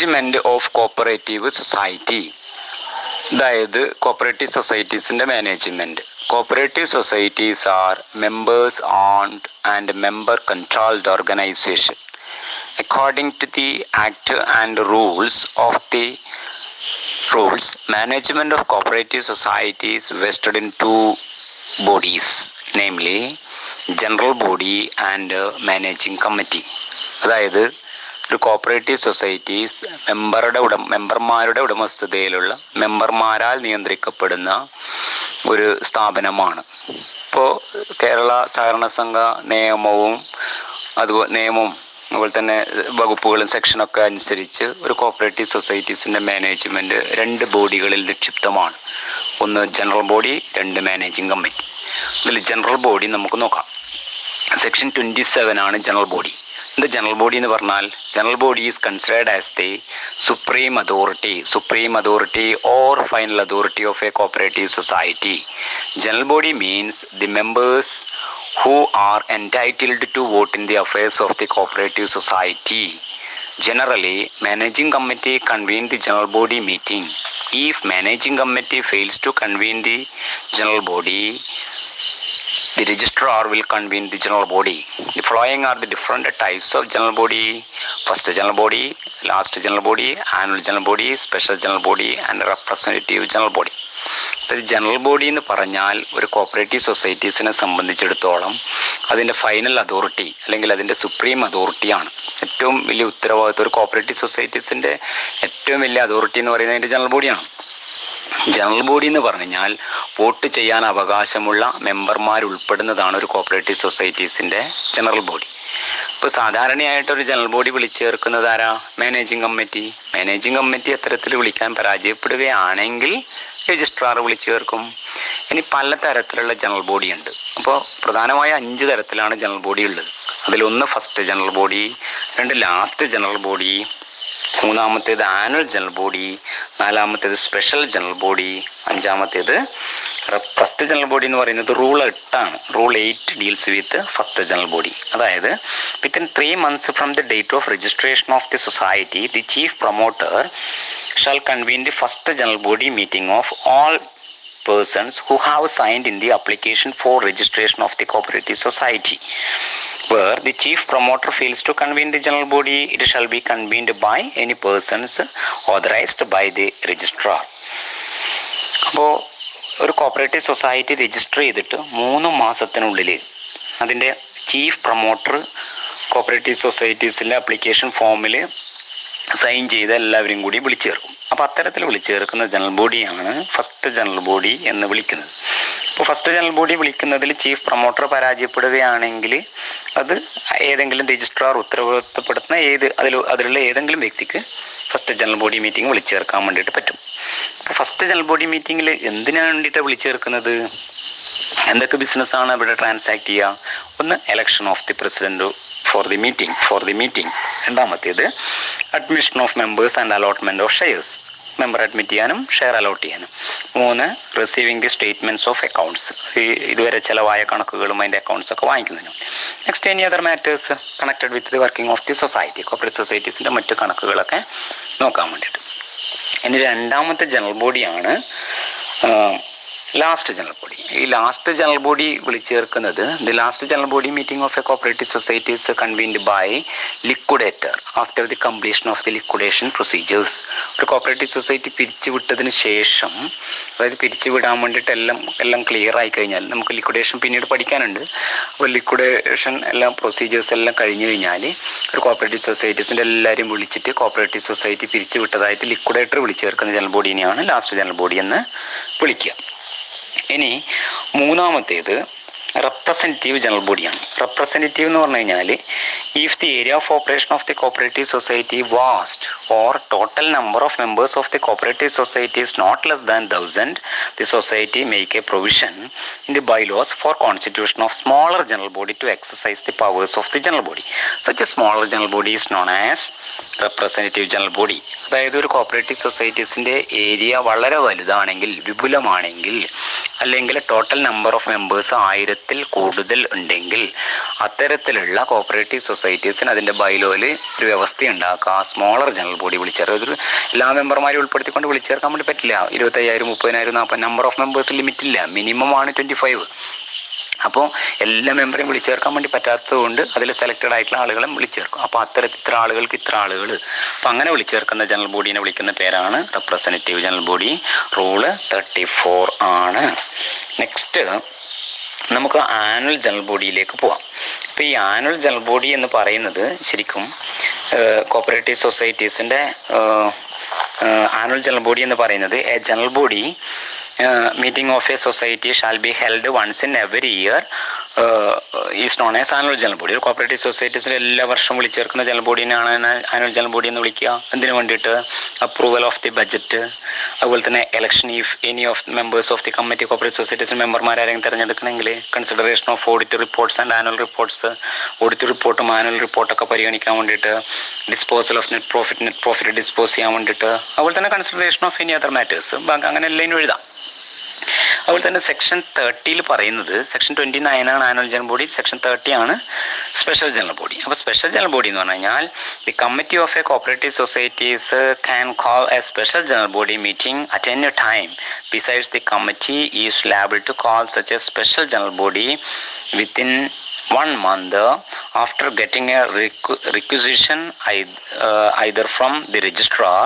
Management of cooperative society. അതായത് cooperative സൊസൈറ്റീസിൻ്റെ management. Cooperative societies are members owned and member controlled organisation. According to the Act and rules, management of cooperative societies vested in two bodies, namely general body and managing committee. അതായത് ഒരു cooperative societies മെമ്പർമാരുടെ ഉടമസ്ഥതയിലുള്ള മെമ്പർമാരാൽ നിയന്ത്രിക്കപ്പെടുന്ന ഒരു സ്ഥാപനമാണ്. ഇപ്പോൾ കേരള സഹകരണ സംഘ നിയമവും അതുപോലെ തന്നെ വകുപ്പുകളും സെക്ഷനൊക്കെ അനുസരിച്ച് ഒരു കോപ്പറേറ്റീവ് സൊസൈറ്റീസിൻ്റെ മാനേജ്മെൻറ്റ് രണ്ട് ബോഡികളിൽ നിക്ഷിപ്തമാണ്. ഒന്ന് ജനറൽ ബോഡി, രണ്ട് മാനേജിങ് കമ്മിറ്റി. ഇതിൽ ജനറൽ ബോഡി നമുക്ക് നോക്കാം. സെക്ഷൻ 27 ആണ് general body. The general body എന്ന് പറഞ്ഞാൽ general body is considered as the supreme authority or final authority of a cooperative society. General body means the members who are entitled to vote in the affairs of the cooperative society. Generally, managing committee convene the general body meeting. If managing committee fails to convene the general body, the registrar will convene the general body. The following are the different types of general body: first general body, last general body, annual general body, special general body and representative general body. General body എന്ന് പറഞ്ഞാൽ ഒരു cooperative സൊസൈറ്റീസിനെ സംബന്ധിച്ചിടത്തോളം അതിൻ്റെ final authority അല്ലെങ്കിൽ അതിൻ്റെ supreme അതോറിറ്റിയാണ്. ഏറ്റവും വലിയ ഉത്തരവാദിത്വം ഒരു കോപ്പറേറ്റീവ് സൊസൈറ്റീസിൻ്റെ ഏറ്റവും വലിയ അതോറിറ്റി എന്ന് പറയുന്നത് അതിൻ്റെ ജനറൽ ബോഡിയാണ്. ജനറൽ ബോഡി എന്ന് പറഞ്ഞു കഴിഞ്ഞാൽ വോട്ട് ചെയ്യാൻ അവകാശമുള്ള മെമ്പർമാർ ഉൾപ്പെടുന്നതാണ് ഒരു കോപ്പറേറ്റീവ് സൊസൈറ്റീസിൻ്റെ ജനറൽ ബോഡി. ഇപ്പോൾ സാധാരണയായിട്ടൊരു ജനറൽ ബോഡി വിളിച്ചു ചേർക്കുന്നത് ആരാ? Managing committee. മാനേജിങ് കമ്മിറ്റി അത്തരത്തിൽ വിളിക്കാൻ പരാജയപ്പെടുകയാണെങ്കിൽ രജിസ്ട്രാർ വിളിച്ചു ചേർക്കും. ഇനി പല തരത്തിലുള്ള ജനറൽ ബോഡി ഉണ്ട്. അപ്പോൾ പ്രധാനമായ 5 തരത്തിലാണ് ജനറൽ ബോഡി ഉള്ളത്. അതിലൊന്ന് first general body, 2 last general body, 3-ാമത്തേത് ആനുവൽ ജനറൽ ബോഡി, 4-ാമത്തേത് സ്പെഷ്യൽ ജനറൽ ബോഡി, 5-ാമത്തേത് ഫസ്റ്റ് ജനറൽ ബോഡി എന്ന് പറയുന്നത് റൂൾ 8 ആണ്. Rule 8 deals with first general body. അതായത് within 3 months from the date of registration of the society the chief promoter shall convene the first general body meeting of all persons who have signed in the application for registration of the cooperative society. Where the chief promoter fails to convene the general body, it shall be convened by any persons authorized by the registrar. അപ്പോൾ ഒരു cooperative society register ചെയ്തിട്ട് 3 മാസത്തിനുള്ളിൽ അതിൻ്റെ chief promoter cooperative സൊസൈറ്റീസിൻ്റെ application ഫോമിൽ sign ചെയ്ത് എല്ലാവരും കൂടി വിളിച്ചു ചേർക്കും. അപ്പോൾ അത്തരത്തിൽ വിളിച്ചു ചേർക്കുന്ന ജനറൽ ബോഡിയാണ് ഫസ്റ്റ് ജനറൽ ബോഡി എന്ന് വിളിക്കുന്നത്. ഇപ്പോൾ ഫസ്റ്റ് ജനറൽ ബോഡി വിളിക്കുന്നതിൽ ചീഫ് പ്രൊമോട്ടർ പരാജയപ്പെടുകയാണെങ്കിൽ അത് ഏതെങ്കിലും രജിസ്ട്രാർ ഉത്തരവാദിത്തപ്പെടുത്തുന്ന അതിലുള്ള ഏതെങ്കിലും വ്യക്തിക്ക് ഫസ്റ്റ് ജനറൽ ബോഡി മീറ്റിംഗ് വിളിച്ചു ചേർക്കാൻ വേണ്ടിയിട്ട് പറ്റും. അപ്പോൾ ഫസ്റ്റ് ജനറൽ ബോഡി മീറ്റിങ്ങിൽ എന്തിനാണ് വേണ്ടിയിട്ടാണ് വിളിച്ചു ചേർക്കുന്നത്? എന്തൊക്കെ ബിസിനസ്സാണ് ഇവിടെ ട്രാൻസാക്ട് ചെയ്യുക? ഒന്ന് election of the president for the meeting. രണ്ടാമത്തേത് admission of members and allotment of shares. Member admit ചെയ്യാനും ഷെയർ അലോട്ട് ചെയ്യാനും. 3 receiving the statements of accounts. ഇതുവരെ ചിലവായ കണക്കുകളും അതിൻ്റെ അക്കൗണ്ട്സ് ഒക്കെ വാങ്ങിക്കുന്നതിനും. Next any other matters connected with the working of the society. Cooperative സൊസൈറ്റീസിൻ്റെ മറ്റു കണക്കുകളൊക്കെ നോക്കാൻ വേണ്ടിയിട്ട്. ഇനി 2-ാമത്തെ ജനറൽ ബോഡിയാണ് ലാസ്റ്റ് ജനറൽ ബോഡി. ഈ ലാസ്റ്റ് ജനറൽ ബോഡി വിളിച്ചു ചേർക്കുന്നത് the last general body meeting of a cooperative societies convened by liquidator after the completion of the liquidation procedures. ഒരു കോപ്പറേറ്റീവ് സൊസൈറ്റി പിരിച്ചു വിട്ടതിന് ശേഷം, അതായത് പിരിച്ചു വിടാൻ വേണ്ടിയിട്ട് എല്ലാം ക്ലിയർ ആയി കഴിഞ്ഞാൽ, നമുക്ക് ലിക്വിഡേഷൻ പിന്നീട് പഠിക്കാനുണ്ട്. അപ്പോൾ ലിക്വിഡേഷൻ പ്രൊസീജിയേഴ്സ് എല്ലാം കഴിഞ്ഞു കഴിഞ്ഞാൽ ഒരു കോപ്പറേറ്റീവ് സൊസൈറ്റീസിൻ്റെ എല്ലാവരും വിളിച്ചിട്ട് കോപ്പറേറ്റീവ് സൊസൈറ്റി പിരിച്ചു വിട്ടതായിട്ട് ലിക്വിഡേറ്റർ വിളിച്ചു ചേർക്കുന്ന ജനറൽ ബോഡീനെയാണ് ലാസ്റ്റ് ജനറൽ ബോഡി എന്ന് വിളിക്കുക. ഇനി 3-ാമത്തേത് റെപ്രസെൻറ്റേറ്റീവ് ജനറൽ ബോഡിയാണ്. റെപ്രസെൻറ്റേറ്റീവ് എന്ന് പറഞ്ഞു കഴിഞ്ഞാൽ if the area of operation of the cooperative society vast or total number of members of the cooperative society is not less than 1000, the society make a provision in the bylaws for constitution of smaller general body to exercise the powers of the general body. Such a smaller general body is known as representative general body. അതായത് ഒരു cooperative സൊസൈറ്റീസിൻ്റെ area വളരെ വലുതാണെങ്കിൽ, വിപുലമാണെങ്കിൽ, അല്ലെങ്കിൽ total number of members 1000-ൽ കൂടുതൽ ഉണ്ടെങ്കിൽ അത്തരത്തിലുള്ള cooperative സൊസൈറ്റീസിന് അതിൻ്റെ ബൈലോയിൽ ഒരു വ്യവസ്ഥ ഉണ്ടാക്കുക. സ്മോളർ ജനറൽ ബോഡി വിളിച്ചേർക്കുക. ഒരു എല്ലാ മെമ്പർമാരെയും ഉൾപ്പെടുത്തിക്കൊണ്ട് വിളിച്ചേർക്കാൻ വേണ്ടി പറ്റില്ല. 25,000, 30,000, 40 നമ്പർ ഓഫ് മെമ്പേഴ്സ് ലിമിറ്റില്ല. മിനിമം ആണ് 25. അപ്പോൾ എല്ലാ മെമ്പറേയും വിളിച്ചേർക്കാൻ വേണ്ടി പറ്റാത്തത് കൊണ്ട് അതിൽ സെലക്റ്റഡ് ആയിട്ടുള്ള ആളുകളെ വിളിച്ചേർക്കും. അപ്പോൾ ഇത്ര ആളുകൾക്ക് ഇത്ര ആളുകൾ. അപ്പോൾ അങ്ങനെ വിളിച്ചേർക്കുന്ന ജനറൽ ബോഡീനെ വിളിക്കുന്ന പേരാണ് റെപ്രസെൻറ്റേറ്റീവ് ജനറൽ ബോഡി. റൂള് 34 ആണ്. നെക്സ്റ്റ് നമുക്ക് ആനുവൽ ജനറൽ ബോഡിയിലേക്ക് പോവാം. ഇപ്പോൾ ഈ ആനുവൽ ജനറൽ ബോഡി എന്ന് പറയുന്നത് ശരിക്കും കോപ്പറേറ്റീവ് സൊസൈറ്റീസിൻ്റെ ആനുവൽ ജനറൽ ബോഡി എന്ന് പറയുന്നത് A general body meeting of a society shall be held once in every year is known as annual general body. ഒരു കോപ്പറേറ്റീവ് സൊസൈറ്റീസിൽ എല്ലാ വർഷവും വിളിച്ചേർക്കുന്ന ജനറൽ ബോഡീനാണ് ആനുവൽ ജനറൽ ബോഡി എന്ന് വിളിക്കുക. എന്തിനു വേണ്ടിയിട്ട്? അപ്രൂവൽ ഓഫ് ദി ബഡ്ജറ്റ്, അതുപോലെ തന്നെ election if any of members of the committee cooperative സൊസൈറ്റീസിൽ മെമ്പർമാരാരെങ്കിലും തിരഞ്ഞെടുക്കണമെങ്കിൽ, consideration of audit reports and annual reports, audit റിപ്പോർട്ടും ആനുവൽ റിപ്പോർട്ടൊക്കെ പരിഗണിക്കാൻ വേണ്ടിയിട്ട്, disposal of net profit dispose ചെയ്യാൻ വേണ്ടിയിട്ട്, അതുപോലെ തന്നെ consideration of any other matters, അങ്ങനെ എല്ലാം എഴുതാം. അതുപോലെ തന്നെ സെക്ഷൻ 30 പറയുന്നത്, സെക്ഷൻ 29 ആണ് ആനുവൽ ജനറൽ ബോഡി, സെക്ഷൻ 30 ആണ് സ്പെഷ്യൽ ജനറൽ ബോഡി. അപ്പോൾ സ്പെഷ്യൽ ജനറൽ ബോഡി എന്ന് പറഞ്ഞു കഴിഞ്ഞാൽ the committee of a cooperative societies can call a special general body meeting at any time besides the committee is liable to call such a special general body within 1 month after getting a requisition either from the registrar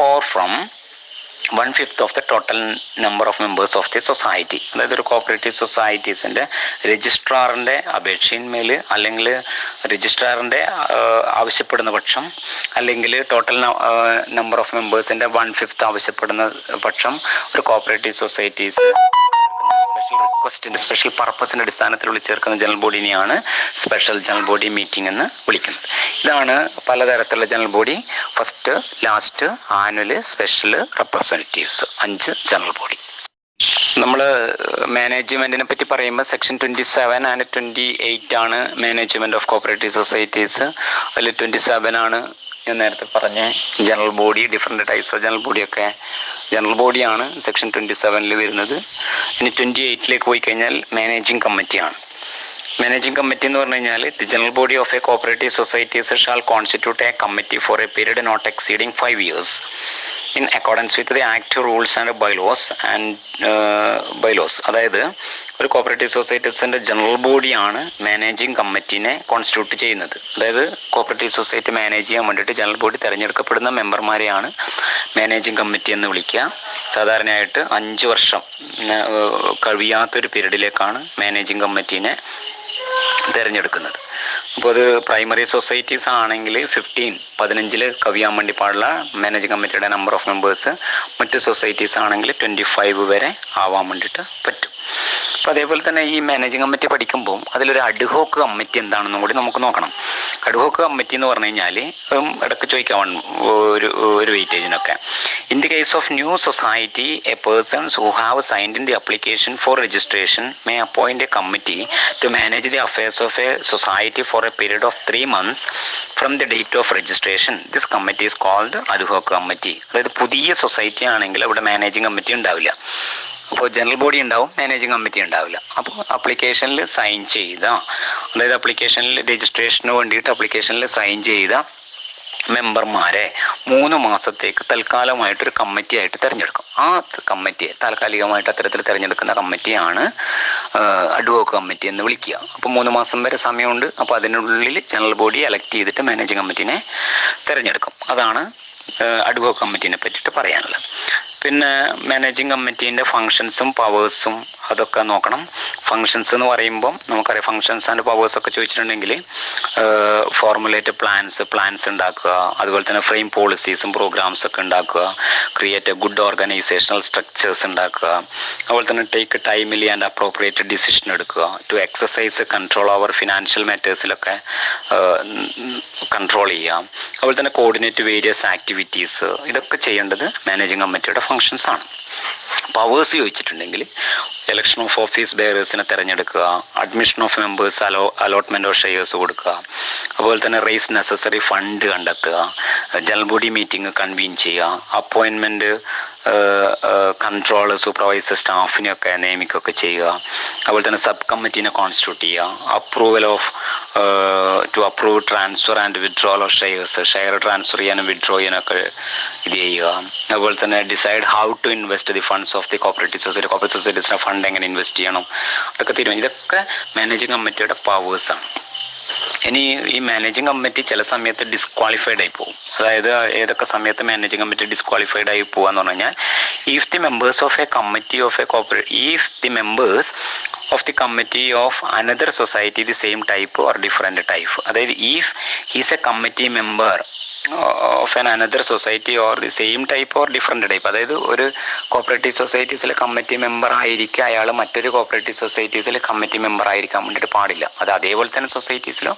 or from 1/5 of the total number of members of the society. അതായത് ഒരു cooperative സൊസൈറ്റീസിൻ്റെ രജിസ്ട്രാറിൻ്റെ അപേക്ഷയിന്മേൽ, അല്ലെങ്കിൽ രജിസ്ട്രാറിൻ്റെ ആവശ്യപ്പെടുന്ന പക്ഷം, അല്ലെങ്കിൽ total number of മെമ്പേഴ്സിൻ്റെ 1/5 ആവശ്യപ്പെടുന്ന പക്ഷം ഒരു cooperative societies special പർപ്പസിൻ്റെ അടിസ്ഥാനത്തിൽ വിളിച്ചേർക്കുന്ന ജനറൽ ബോഡിനെയാണ് സ്പെഷ്യൽ ജനറൽ ബോഡി മീറ്റിംഗ് എന്ന് വിളിക്കുന്നത്. ഇതാണ് പലതരത്തിലുള്ള general body. First, last, annual, special, representatives, 5 general body. നമ്മൾ മാനേജ്മെൻറ്റിനെ പറ്റി പറയുമ്പോൾ സെക്ഷൻ 27 ആൻഡ് 28 ആണ് മാനേജ്മെൻറ്റ് ഓഫ് കോപ്പറേറ്റീവ് സൊസൈറ്റീസ്. അതിൽ 27 ആണ് ഞാൻ നേരത്തെ പറഞ്ഞ general body. Different types of general ബോഡിയൊക്കെ ജനറൽ ബോഡിയാണ് സെക്ഷൻ 27 വരുന്നത്. ഇനി 28 പോയി കഴിഞ്ഞാൽ മാനേജിങ് കമ്മിറ്റിയാണ്. മാനേജിങ് കമ്മിറ്റി എന്ന് പറഞ്ഞു കഴിഞ്ഞാൽ the general body of a cooperative societies shall constitute a committee for a period not exceeding 5 years in accordance with the Act, rules and bylaws. അതായത് ഒരു കോപ്പറേറ്റീവ് സൊസൈറ്റീസിൻ്റെ ജനറൽ ബോഡിയാണ് മാനേജിങ് കമ്മിറ്റിനെ കോൺസ്റ്റിറ്റ്യൂട്ട് ചെയ്യുന്നത്. അതായത് cooperative society manage ചെയ്യാൻ വേണ്ടിയിട്ട് general body തിരഞ്ഞെടുക്കപ്പെടുന്ന മെമ്പർമാരെയാണ് managing committee എന്ന് വിളിക്കുക. സാധാരണയായിട്ട് 5 വർഷം കഴിയാത്തൊരു പീരീഡിലേക്കാണ് മാനേജിങ് കമ്മിറ്റീനെ തിരഞ്ഞെടുക്കുന്നത്. അപ്പോൾ അത് പ്രൈമറി സൊസൈറ്റീസ് ആണെങ്കിൽ 15 കവിയാൻ വേണ്ടി പാടുള്ള മാനേജിങ് കമ്മിറ്റിയുടെ നമ്പർ ഓഫ് മെമ്പേഴ്സ്. മറ്റ് സൊസൈറ്റീസ് ആണെങ്കിൽ 25 വരെ ആവാൻ വേണ്ടിയിട്ട് പറ്റും. അപ്പോൾ അതേപോലെ തന്നെ ഈ മാനേജിങ് കമ്മിറ്റി പഠിക്കുമ്പോൾ അതിലൊരു അഡ്ഹോക്ക് കമ്മിറ്റി എന്താണെന്നും കൂടി നമുക്ക് നോക്കണം. അഡ്ഹോക്ക് കമ്മിറ്റി എന്ന് പറഞ്ഞു കഴിഞ്ഞാൽ ഇടയ്ക്ക് ചോദിക്കാൻ ഒരു വെയിറ്റേജിനൊക്കെ, in the case of new society a persons who have signed in the application for registration may appoint a committee to manage the affairs of a society for a period of 3 months from the date of registration. This committee is called ad hoc committee. അതായത് പുതിയ society ആണെങ്കിൽ അവിടെ managing committee ഉണ്ടാവില്ല. അപ്പോൾ general body ഉണ്ടാവും, managing committee ഉണ്ടാവില്ല. അപ്പോൾ അപ്ലിക്കേഷനിൽ sign ചെയ്ത, അതായത് അപ്ലിക്കേഷനിൽ രജിസ്ട്രേഷന് വേണ്ടിയിട്ട് അപ്ലിക്കേഷനിൽ സൈൻ ചെയ്ത മെമ്പർമാരെ 3 മാസത്തേക്ക് തൽക്കാലമായിട്ടൊരു കമ്മിറ്റി ആയിട്ട് തിരഞ്ഞെടുക്കും. ആ കമ്മിറ്റിയെ താൽക്കാലികമായിട്ട് അത്തരത്തിൽ തിരഞ്ഞെടുക്കുന്ന കമ്മിറ്റിയാണ് അഡ്ഹോക്ക് കമ്മിറ്റി എന്ന് വിളിക്കുക. അപ്പോൾ 3 മാസം വരെ സമയമുണ്ട്. അപ്പോൾ അതിനുള്ളിൽ ജനറൽ ബോഡി എലക്ട് ചെയ്തിട്ട് മാനേജിങ് കമ്മിറ്റിനെ തിരഞ്ഞെടുക്കും. അതാണ് അഡ്ഹോക്ക് കമ്മിറ്റീനെ പറ്റിയിട്ട് പറയാനുള്ളത്. പിന്നെ മാനേജിങ് കമ്മിറ്റീൻ്റെ ഫങ്ഷൻസും പവേഴ്സും അതൊക്കെ നോക്കണം. ഫങ്ഷൻസ് എന്ന് പറയുമ്പം നമുക്കറിയാം, ഫങ്ഷൻസ് ആൻഡ് പവേഴ്സ് ഒക്കെ ചോദിച്ചിട്ടുണ്ടെങ്കിൽ ഫോർമുലേറ്റ് പ്ലാൻസ് ഉണ്ടാക്കുക, അതുപോലെ തന്നെ ഫ്രെയിം പോളിസീസും പ്രോഗ്രാംസ് ഒക്കെ ഉണ്ടാക്കുക, create a good organisational structures ഉണ്ടാക്കുക, അതുപോലെ തന്നെ take timely and appropriate decision എടുക്കുക, to exercise control over financial മാറ്റേഴ്സിലൊക്കെ കൺട്രോൾ ചെയ്യാം, അതുപോലെ തന്നെ കോർഡിനേറ്റ് വേരിയസ് ആക്ടിവിറ്റീസ്. ഇതൊക്കെ ചെയ്യേണ്ടത് മാനേജിങ് കമ്മിറ്റിയുടെ ഫങ്ഷൻസ് ആണ്. പവേഴ്സ് ചോദിച്ചിട്ടുണ്ടെങ്കിൽ എലക്ഷൻ ഓഫ് ഓഫീസ് ബെയറേഴ്സിനെ തിരഞ്ഞെടുക്കുക, admission of members, allotment of shares കൊടുക്കുക, അതുപോലെ തന്നെ റേസ് നെസസറി ഫണ്ട് കണ്ടെത്തുക, ജനറൽ ബോഡി മീറ്റിംഗ് കൺവീൻ ചെയ്യുക, അപ്പോയിൻമെൻറ്റ് കൺട്രോൾ സൂപ്പർവൈസർ സ്റ്റാഫിനെയൊക്കെ നിയമിക്കുകയൊക്കെ ചെയ്യുക, അതുപോലെ തന്നെ സബ് കമ്മിറ്റീനെ കോൺസ്റ്റിറ്റ്യൂട്ട് ചെയ്യുക, approval of to approve transfer and withdrawal of shares, share transfer ചെയ്യാനും വിഡ്രോ ചെയ്യാനൊക്കെ ഇത് ചെയ്യുക, അതുപോലെ തന്നെ decide how to invest the funds of the cooperative സൊസൈറ്റീസിൻ്റെ ഫണ്ട് എങ്ങനെ ഇൻവെസ്റ്റ് ചെയ്യണം അതൊക്കെ തീരുമാനിക്കും. ഇതൊക്കെ മാനേജിങ് കമ്മിറ്റിയുടെ പവേഴ്സാണ്. ഇനി ഈ മാനേജിങ് കമ്മിറ്റി ചില സമയത്ത് ഡിസ്ക്വാളിഫൈഡ് ആയി പോകും. അതായത് ഏതൊക്കെ സമയത്ത് മാനേജിങ് കമ്മിറ്റി ഡിസ്ക്വാളിഫൈഡ് ആയി പോകുക എന്ന് പറഞ്ഞു കഴിഞ്ഞാൽ, if the members of a committee of a if the members of the committee of another society the same type or different type. അതായത് if he's a committee member of an another society or the same type or different type. അതായത് ഒരു cooperative സൊസൈറ്റീസിലെ committee member ആയിരിക്കുക അയാൾ മറ്റൊരു cooperative സൊസൈറ്റീസിൽ committee member ആയിരിക്കാൻ വേണ്ടിയിട്ട് പാടില്ല. അത് അതേപോലെ തന്നെ സൊസൈറ്റീസിലോ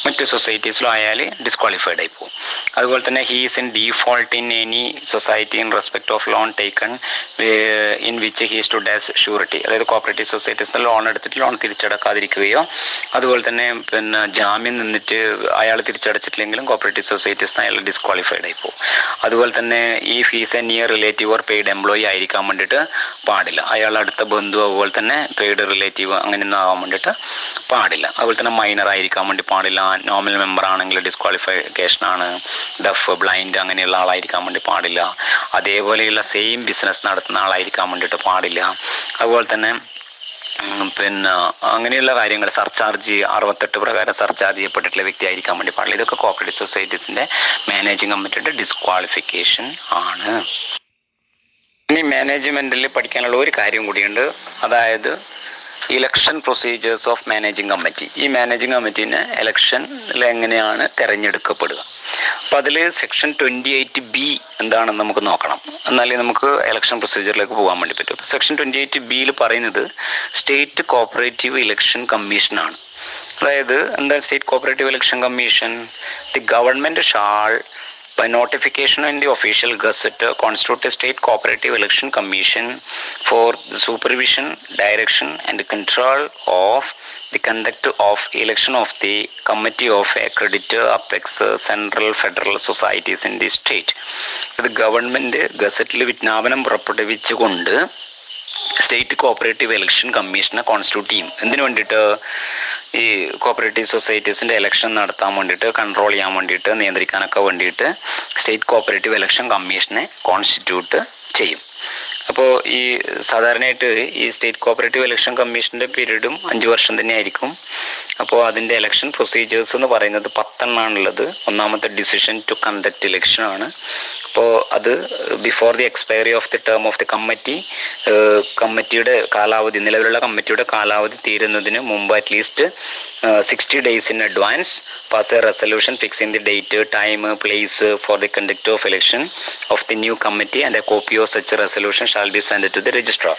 മറ്റു സൊസൈറ്റീസിലോ ആയാൽ ഡിസ്ക്വാളിഫൈഡ് ആയി പോകും. അതുപോലെ തന്നെ he's in default in any society in respect of loan taken in which he's to does surety. അതായത് കോപ്പറേറ്റീവ് സൊസൈറ്റീസിന് ലോൺ എടുത്തിട്ട് ലോൺ തിരിച്ചടക്കാതിരിക്കുകയോ, അതുപോലെ തന്നെ പിന്നെ ജാമ്യം നിന്നിട്ട് അയാൾ തിരിച്ചടച്ചിട്ടില്ലെങ്കിലും കോപ്പറേറ്റീവ് സൊസൈറ്റീസിന് അയാൾ ഡിസ്ക്വാളിഫൈഡ് ആയി പോകും. അതുപോലെ തന്നെ ഈ fees A near relative or paid employee ആയിരിക്കാൻ വേണ്ടിയിട്ട് പാടില്ല. അയാൾ അടുത്ത ബന്ധു, അതുപോലെ തന്നെ പെയ്ഡ് റിലേറ്റീവ് അങ്ങനെയൊന്നും ആകാൻ വേണ്ടിയിട്ട് പാടില്ല. അതുപോലെ തന്നെ മൈനർ ആയിരിക്കാൻ വേണ്ടി പാടില്ല. നോമിനൽ മെമ്പർ ആണെങ്കിൽ ഡിസ്ക്വാളിഫിക്കേഷനാണ്. ഡഫ്, ബ്ലൈൻഡ് അങ്ങനെയുള്ള ആളായിരിക്കാൻ വേണ്ടി പാടില്ല. അതേപോലെയുള്ള സെയിം ബിസിനസ് നടത്തുന്ന ആളായിരിക്കാൻ വേണ്ടിയിട്ട് പാടില്ല. അതുപോലെ തന്നെ പിന്നെ അങ്ങനെയുള്ള കാര്യങ്ങൾ, സർചാർജ് 68 പ്രകാരം സർചാർജ് ചെയ്യപ്പെട്ടിട്ടുള്ള വ്യക്തി ആയിരിക്കാൻ വേണ്ടി പാടില്ല. ഇതൊക്കെ കോപ്പറേറ്റീവ് സൊസൈറ്റീസിൻ്റെ മാനേജിങ് കമ്മിറ്റിയുടെ ഡിസ്ക്വാളിഫിക്കേഷൻ ആണ്. ഇനി മാനേജ്മെൻറ്റിൽ പഠിക്കാനുള്ള ഒരു കാര്യം കൂടിയുണ്ട്, അതായത് election procedures of managing committee. ഈ മാനേജിങ് കമ്മിറ്റീനെ ഇലക്ഷനിൽ എങ്ങനെയാണ് തിരഞ്ഞെടുക്കപ്പെടുക. അപ്പോൾ അതിൽ സെക്ഷൻ 28B എന്താണെന്ന് നമുക്ക് നോക്കണം. എന്നാലേ നമുക്ക് ഇലക്ഷൻ പ്രൊസീജിയറിലേക്ക് പോകാൻ വേണ്ടി പറ്റും. സെക്ഷൻ 28Bയിൽ പറയുന്നത് സ്റ്റേറ്റ് കോപ്പറേറ്റീവ് ഇലക്ഷൻ കമ്മീഷനാണ്. അതായത് എന്താ state cooperative election commission? The government shall by notification in the official gazette constitute a state cooperative election commission for the supervision, direction and control of the conduct of election of the committee of accredited apex central federal societies in the state. ഇത് government ഗസറ്റിൽ വിജ്ഞാപനം പുറപ്പെടുവിച്ചുകൊണ്ട് state cooperative election കമ്മീഷനെ constitute ചെയ്യും. എന്തിനു വേണ്ടിയിട്ട്? ഈ cooperative സൊസൈറ്റീസിൻ്റെ election നടത്താൻ വേണ്ടിയിട്ട്, കൺട്രോൾ ചെയ്യാൻ വേണ്ടിയിട്ട്, നിയന്ത്രിക്കാനൊക്കെ വേണ്ടിയിട്ട് സ്റ്റേറ്റ് കോപ്പറേറ്റീവ് ഇലക്ഷൻ കമ്മീഷനെ കോൺസ്റ്റിറ്റ്യൂട്ട് ചെയ്യും. അപ്പോൾ ഈ സാധാരണയായിട്ട് ഈ സ്റ്റേറ്റ് കോപ്പറേറ്റീവ് ഇലക്ഷൻ കമ്മീഷൻ്റെ പീരീഡും 5 വർഷം തന്നെ ആയിരിക്കും. അപ്പോൾ അതിൻ്റെ ഇലക്ഷൻ പ്രൊസീജിയേഴ്സ് എന്ന് പറയുന്നത് 10 ആണുള്ളത്. ഒന്നാമത്തെ ഡിസിഷൻ ടു കണ്ടക്ട് ഇലക്ഷൻ ആണ്. അപ്പോൾ അത് before the expiry of the term of the committee, കമ്മിറ്റിയുടെ കാലാവധി, നിലവിലുള്ള കമ്മിറ്റിയുടെ കാലാവധി തീരുന്നതിന് മുമ്പ് at least 60 days in advance pass a resolution fixing the date, time, place for the conduct of election of the new committee and a copy of such a resolution shall be sent to the registrar.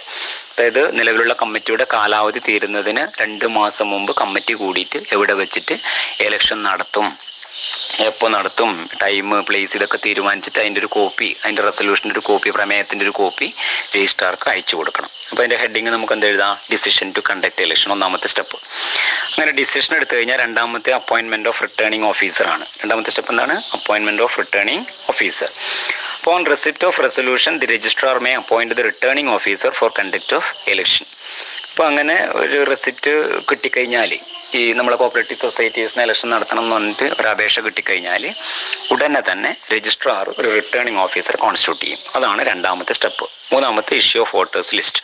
അതായത് നിലവിലുള്ള കമ്മിറ്റിയുടെ കാലാവധി തീരുന്നതിന് 2 മാസം മുമ്പ് committee കൂടിയിട്ട് എവിടെ വെച്ചിട്ട് ഇലക്ഷൻ നടത്തും, എപ്പോൾ നടത്തും, ടൈം, പ്ലേസ് ഇതൊക്കെ തീരുമാനിച്ചിട്ട് അതിൻ്റെ ഒരു കോപ്പി, അതിൻ്റെ റെസൊല്യൂഷൻ്റെ ഒരു കോപ്പി, പ്രമേയത്തിൻ്റെ ഒരു കോപ്പി രജിസ്ട്രാർക്ക് അയച്ചു കൊടുക്കണം. അപ്പോൾ അതിൻ്റെ ഹെഡിങ് നമുക്ക് എന്ത് എഴുതാം? ഡിസിഷൻ ടു കണ്ടക്ട് ഇലക്ഷൻ, ഒന്നാമത്തെ സ്റ്റെപ്പ്. അങ്ങനെ ഡിസിഷൻ എടുത്തു കഴിഞ്ഞാൽ രണ്ടാമത്തെ അപ്പോയിൻമെൻറ്റ് ഓഫ് റിട്ടേണിംഗ് ഓഫീസറാണ്. രണ്ടാമത്തെ സ്റ്റെപ്പ് എന്താണ്? Appointment of returning officer. Upon receipt of resolution, the registrar may appoint the returning officer for conduct of election. അപ്പോൾ അങ്ങനെ ഒരു റെസിപ്റ്റ് കിട്ടിക്കഴിഞ്ഞാൽ, ഈ നമ്മളെ കോപ്പറേറ്റീവ് സൊസൈറ്റീസിന് ഇലക്ഷൻ നടത്തണം എന്ന് പറഞ്ഞിട്ട് ഒരു അപേക്ഷ കിട്ടിക്കഴിഞ്ഞാൽ ഉടനെ തന്നെ രജിസ്ട്രാർ ഒരു റിട്ടേണിംഗ് ഓഫീസർ കോൺസ്റ്റിറ്റ്യൂട്ട് ചെയ്യും. അതാണ് രണ്ടാമത്തെ സ്റ്റെപ്പ്. മൂന്നാമത്തെ issue of voters list.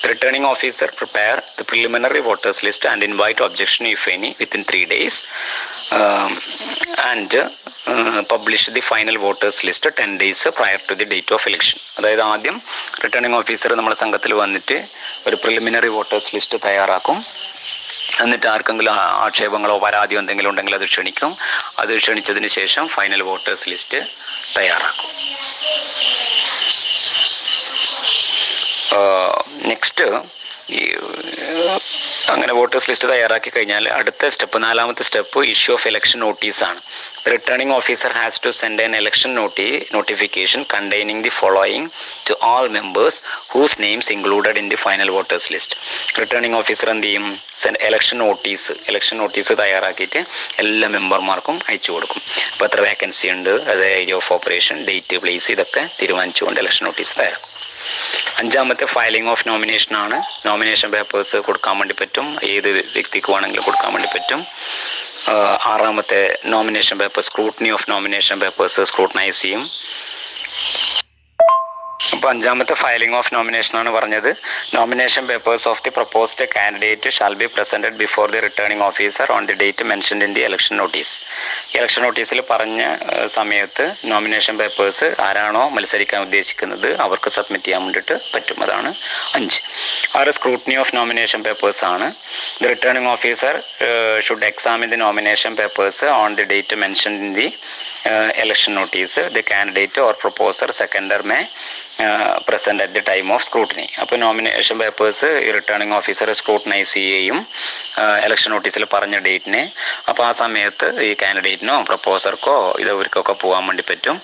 The returning officer prepare the preliminary voters list and invite objection if any within 3 days and publish the final voters list 10 days prior to the date of election. അതായത് ആദ്യം returning officer നമ്മുടെ സംഘത്തിൽ വന്നിട്ട് ഒരു preliminary voters list തയ്യാറാക്കും. എന്നിട്ട് ആർക്കെങ്കിലും ആക്ഷേപങ്ങളോ പരാതിയോ എന്തെങ്കിലും ഉണ്ടെങ്കിൽ അത് ക്ഷണിക്കും. അത് ക്ഷണിച്ചതിന് ശേഷം ഫൈനൽ വോട്ടേഴ്സ് ലിസ്റ്റ് തയ്യാറാക്കും. നെക്സ്റ്റ് അങ്ങനെ വോട്ടേഴ്സ് ലിസ്റ്റ് തയ്യാറാക്കി കഴിഞ്ഞാൽ അടുത്ത സ്റ്റെപ്പ്, നാലാമത്തെ സ്റ്റെപ്പ് ഇഷ്യൂ ഓഫ് ഇലക്ഷൻ നോട്ടീസാണ്. Returning officer has to send an election notification containing the following to all members whose names included in the final voters list. Returning officer എന്ത് ചെയ്യും? Election notice തയ്യാറാക്കിയിട്ട് എല്ലാ മെമ്പർമാർക്കും അയച്ചു കൊടുക്കും. അപ്പോൾ എത്ര vacancy ഉണ്ട്, അത് area of operation, date, place, ഇതൊക്കെ തീരുമാനിച്ചുകൊണ്ട് ഇലക്ഷൻ നോട്ടീസ് തയ്യാറാക്കും. അഞ്ചാമത്തെ ഫയലിംഗ് ഓഫ് നോമിനേഷനാണ്. നോമിനേഷൻ പേപ്പേഴ്സ് കൊടുക്കാൻ വേണ്ടി പറ്റും, ഏത് വ്യക്തിക്ക് വേണമെങ്കിലും കൊടുക്കാൻ വേണ്ടി പറ്റും. ആറാമത്തെ nomination paper, scrutiny of nomination papers scrutinise ചെയ്യും. അപ്പോൾ അഞ്ചാമത്തെ ഫയലിംഗ് ഓഫ് നോമിനേഷനാണ് പറഞ്ഞത്. Nomination papers of the proposed candidate shall be presented before the returning officer on the date mentioned in the election notice. Election നോട്ടീസിൽ പറഞ്ഞ സമയത്ത് nomination papers ആരാണോ മത്സരിക്കാൻ ഉദ്ദേശിക്കുന്നത് അവർക്ക് സബ്മിറ്റ് ചെയ്യാൻ വേണ്ടിയിട്ട് പറ്റും. അതാണ് 5. 6 സ്ക്രൂട്ടനി ഓഫ് നോമിനേഷൻ പേപ്പേഴ്സ് ആണ്. The returning officer should examine the nomination papers on the date mentioned in the election notice. The candidate or proposer seconder may present at the time of scrutiny. അപ്പോൾ nomination papers returning officer scrutinise ചെയ്യുകയും election നോട്ടീസിൽ പറഞ്ഞ ഡേറ്റിനെ, അപ്പോൾ ആ സമയത്ത് ഈ കാൻഡിഡേറ്റിനോ പ്രപ്പോസർക്കോ ഇവർക്കൊക്കെ പോകാൻ വേണ്ടി പറ്റും.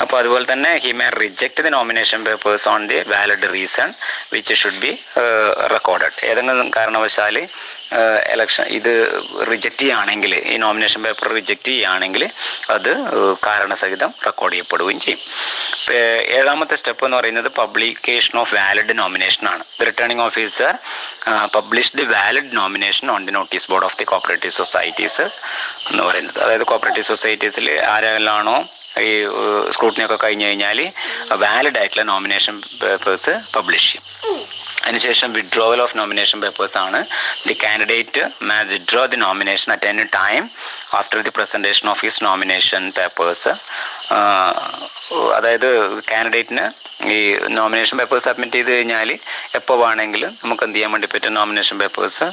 അപ്പോൾ അതുപോലെ തന്നെ he may reject the nomination papers on the valid reason which should be recorded. ഏതെങ്കിലും കാരണവശാൽ ഇലക്ഷൻ ഇത് റിജക്റ്റ് ചെയ്യുകയാണെങ്കിൽ, ഈ നോമിനേഷൻ പേപ്പർ റിജക്റ്റ് ചെയ്യുകയാണെങ്കിൽ അത് കാരണസഹിതം റെക്കോർഡ് ചെയ്യപ്പെടുകയും ചെയ്യും. 7ാമത്തെ സ്റ്റെപ്പ് എന്ന് പറയുന്നത് പബ്ലിക്കേഷൻ ഓഫ് വാലിഡ് നോമിനേഷൻ ആണ്. The returning officer publish the valid nomination on the notice board of the cooperative societies എന്ന് പറയുന്നത്. അതായത് കോപ്പറേറ്റീവ് സൊസൈറ്റീസിൽ ആരെല്ലാമാണോ ഈ സ്ക്രൂട്ടിനി ഒക്കെ കഴിഞ്ഞ് കഴിഞ്ഞാൽ വാലിഡ് ആയിട്ടുള്ള നോമിനേഷൻ പേപ്പേഴ്സ് പബ്ലിഷ് ചെയ്യും. അതിനുശേഷം വിഡ്രോവൽ ഓഫ് നോമിനേഷൻ പേപ്പേഴ്സ് ആണ്. The candidate may withdraw the nomination at any time after the presentation of his nomination papers. അതായത് കാൻഡിഡേറ്റിന് ഈ നോമിനേഷൻ പേപ്പേഴ്സ് സബ്മിറ്റ് ചെയ്ത് കഴിഞ്ഞാൽ എപ്പോൾ വേണമെങ്കിലും നമുക്ക് എന്ത് ചെയ്യാൻ വേണ്ടി പറ്റും? നോമിനേഷൻ പേപ്പേഴ്സ്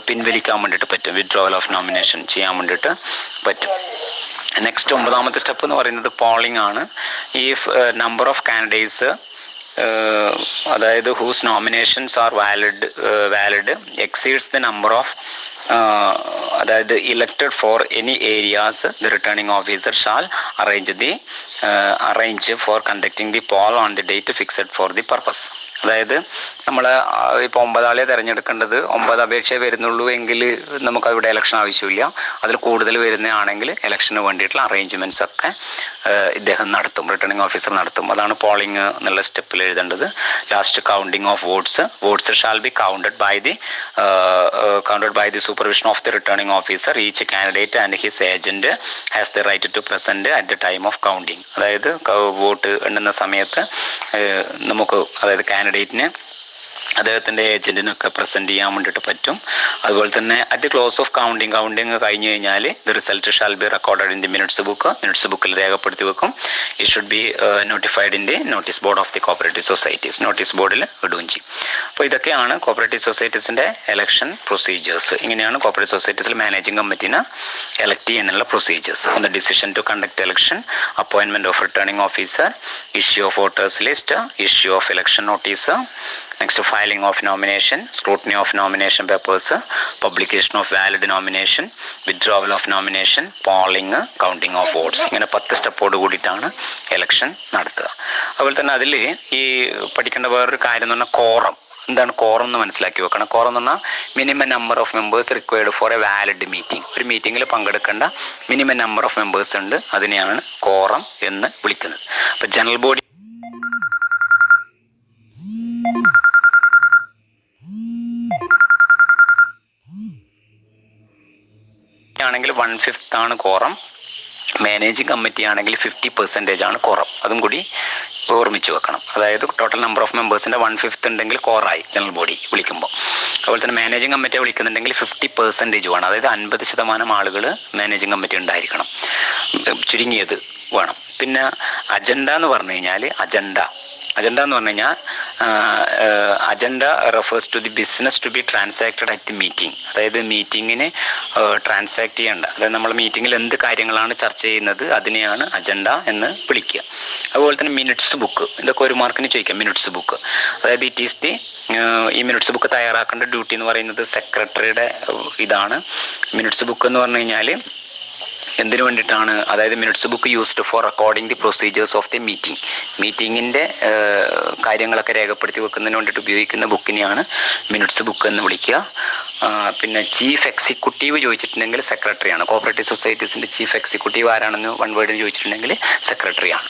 പിൻവലിക്കാൻ വേണ്ടിയിട്ട് പറ്റും. വിഡ്രോവൽ ഓഫ് നോമിനേഷൻ ചെയ്യാൻ വേണ്ടിയിട്ട് പറ്റും. നെക്സ്റ്റ് 9ാമത്തെ സ്റ്റെപ്പ് എന്ന് പറയുന്നത് പോളിംഗ് ആണ്. ഈ നമ്പർ ഓഫ് കാൻഡിഡേറ്റ്സ് അതായത് whose nominations are valid exceeds the number of അതായത് elected for any areas the returning officer shall arrange for conducting the poll on the date fixed for the purpose. അതായത് നമ്മൾ ഇപ്പോൾ 9 ആളെ തിരഞ്ഞെടുക്കേണ്ടത് 9 അപേക്ഷയെ വരുന്നുള്ളൂ എങ്കിൽ നമുക്കവിടെ ഇലക്ഷൻ ആവശ്യമില്ല. അതിൽ കൂടുതൽ വരുന്നതാണെങ്കിൽ ഇലക്ഷന് വേണ്ടിയിട്ടുള്ള അറേഞ്ച്മെൻറ്റ്സ് ഒക്കെ ഇദ്ദേഹം നടത്തും, റിട്ടേണിംഗ് ഓഫീസർ നടത്തും. അതാണ് പോളിംഗ് എന്നുള്ള സ്റ്റെപ്പിൽ എഴുതേണ്ടത്. Last counting of votes shall be counted by the supervision of the returning officer. Each candidate and his agent has the right to present at the time of counting. അതായത് vote എണ്ണുന്ന സമയത്ത് നമുക്ക്, അതായത് കാൻഡിഡേറ്റിന് അദ്ദേഹത്തിൻ്റെ ഏജൻറ്റിനൊക്കെ present ചെയ്യാൻ വേണ്ടിയിട്ട് പറ്റും. അതുപോലെ തന്നെ at the close of counting കഴിഞ്ഞ് കഴിഞ്ഞാൽ the result shall be recorded in the minutes ബുക്കിൽ രേഖപ്പെടുത്തി വെക്കും. It should be notified in the notice board of the cooperative societies. Notice ബോർഡിൽ ഇടുകയും ചെയ്യും. അപ്പോൾ ഇതൊക്കെയാണ് കോപ്പറേറ്റീവ് സൊസൈറ്റീസിൻ്റെ ഇലക്ഷൻ പ്രൊസീജിയേഴ്സ്. ഇങ്ങനെയാണ് കോപ്പറേറ്റീവ് സൊസൈറ്റീസിൽ മാനേജിംഗ് കമ്മിറ്റിനെ എലക്ട് ചെയ്യാനുള്ള procedures. On the decision to conduct election, appointment of returning officer, issue of voters list, issue of election notice, next filing of nomination, scrutiny of nomination papers, publication of valid nomination, withdrawal of nomination, polling, counting of votes. ഇങ്ങനെ 10 സ്റ്റെപ്പോട് കൂടിയിട്ടാണ് election നടത്തുക. അതുപോലെ തന്നെ അതിൽ ഈ പഠിക്കേണ്ട വേറൊരു കാര്യം എന്ന് പറഞ്ഞാൽ കോറം. എന്താണ് കോറം എന്ന് മനസ്സിലാക്കി വെക്കണം. കോറം എന്ന് പറഞ്ഞാൽ minimum number of members required for A valid meeting. ഒരു മീറ്റിങ്ങിൽ പങ്കെടുക്കേണ്ട മിനിമം നമ്പർ ഓഫ് മെമ്പേഴ്സ് ഉണ്ട്, അതിനെയാണ് കോറം എന്ന് വിളിക്കുന്നത്. അപ്പോൾ ജനറൽ ബോഡി ആണെങ്കിൽ 1/5 ആണ് കോറം. മാനേജിംഗ് കമ്മിറ്റി ആണെങ്കിൽ 50% ആണ് കോറം. അതും കൂടി ഓർമ്മിച്ച് വെക്കണം. അതായത് ടോട്ടൽ നമ്പർ ഓഫ് മെമ്പേഴ്സിൻ്റെ 1/5 ഉണ്ടെങ്കിൽ കോറായി ജനറൽ ബോഡി വിളിക്കുമ്പോൾ. അതുപോലെ തന്നെ മാനേജിംഗ് കമ്മിറ്റിയെ വിളിക്കുന്നുണ്ടെങ്കിൽ 50% വേണം. അതായത് 50% ആളുകൾ മാനേജിംഗ് കമ്മിറ്റി ഉണ്ടായിരിക്കണം. ചുരുങ്ങിയത് വേണം. പിന്നെ അജണ്ട എന്ന് പറഞ്ഞു കഴിഞ്ഞാൽ അജണ്ട എന്ന് പറഞ്ഞു കഴിഞ്ഞാൽ agenda refers to the business to be transacted at the meeting. അതായത് മീറ്റിങ്ങിന് ട്രാൻസാക്ട് ചെയ്യേണ്ട, അതായത് നമ്മൾ മീറ്റിങ്ങിൽ എന്ത് കാര്യങ്ങളാണ് ചർച്ച ചെയ്യുന്നത് അതിനെയാണ് അജണ്ട എന്ന് വിളിക്കുക. അതുപോലെ തന്നെ മിനിറ്റ്സ് ബുക്ക്, ഇതൊക്കെ ഒരു മാർക്കിന് ചോദിക്കാം. മിനിറ്റ്സ് ബുക്ക് അതായത് ഇറ്റ് ഈസ് ദി ഈ മിനിറ്റ്സ് ബുക്ക് തയ്യാറാക്കേണ്ട ഡ്യൂട്ടി എന്ന് പറയുന്നത് സെക്രട്ടറിയുടെ ഇതാണ്. മിനിറ്റ്സ് ബുക്ക് എന്ന് പറഞ്ഞു കഴിഞ്ഞാൽ എന്തിനു വേണ്ടിയിട്ടാണ്? അതായത് minutes book used for recording the proceedings of the മീറ്റിങ്ങിൻ്റെ കാര്യങ്ങളൊക്കെ രേഖപ്പെടുത്തി വെക്കുന്നതിന് വേണ്ടിയിട്ട് ഉപയോഗിക്കുന്ന ബുക്കിനെയാണ് മിനിറ്റ്സ് ബുക്ക് എന്ന് വിളിക്കുക. പിന്നെ ചീഫ് എക്സിക്യൂട്ടീവ് ചോദിച്ചിട്ടുണ്ടെങ്കിൽ സെക്രട്ടറിയാണ്. കോഓപ്പറേറ്റീവ് സൊസൈറ്റീസിൻ്റെ ചീഫ് എക്സിക്യൂട്ടീവ് ആരാണെന്ന് വൺ വേർഡിന് ചോദിച്ചിട്ടുണ്ടെങ്കിൽ സെക്രട്ടറിയാണ്.